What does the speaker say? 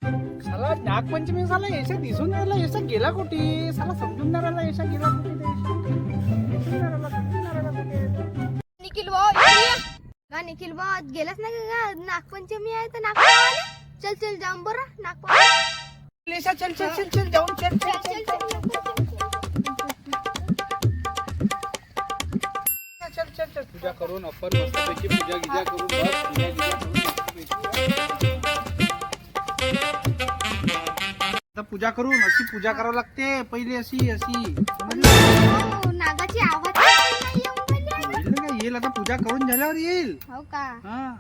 साला नागपंचमी साला यशा दिसून राहिला, यशा गेला कुठे? साला समजून नाही राहिला, यशा गेला कुठे? निखिल भाऊ का निखिल भाऊ गेलाच नाही का? नागपंचमी आहे तर नागपंचमी चल चल जाऊन बरं नागपंचमी. यशा चल चल चल चल जाऊन चल चल चल चल चल चल चल चल पूजा करून आपण मस्तपैकी पूजा गिजा करून बस पूजा गिजा करून मस्तपैकी. आता पूजा करून अशी पूजा करावं लागते पहिले, अशी अशी समजलं? हो, नागाची आवाज नाही येऊन राहिली. येईल ना, येईल आता पूजा करून झाल्यावर येईल. हो का? हा